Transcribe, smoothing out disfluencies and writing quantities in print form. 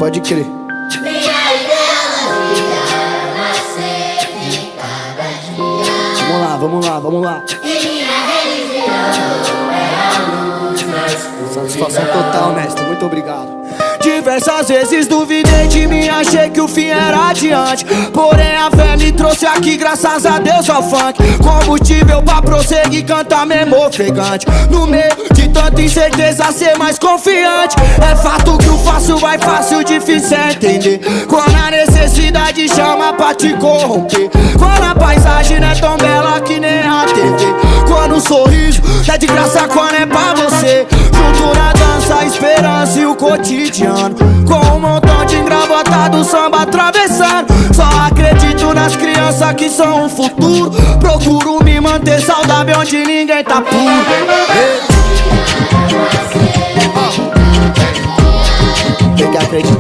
Pode crer. Vamos lá, vamos lá. Satisfação total, mestre, muito obrigado. Diversas vezes duvidei de mim, achei que o fim era adiante. Porém a fé me trouxe aqui, graças a Deus ao funk. Combustível pra prosseguir, cantar mesmo ofegante. No meio de tanta incerteza, ser mais confiante. É fato que o fácil vai fácil, difícil é entender. Quando a necessidade chama pra te corromper. Quando a paisagem não é tão bela que nem a TV. Quando o sorriso é de graça, quando é pra você. Junto na dança, a esperança e o cotidiano. Com um montão de engravotado, samba atravessando. Só acredito nas crianças que são o futuro. Procuro me manter saudável onde ninguém tá puro. Tem que acreditar.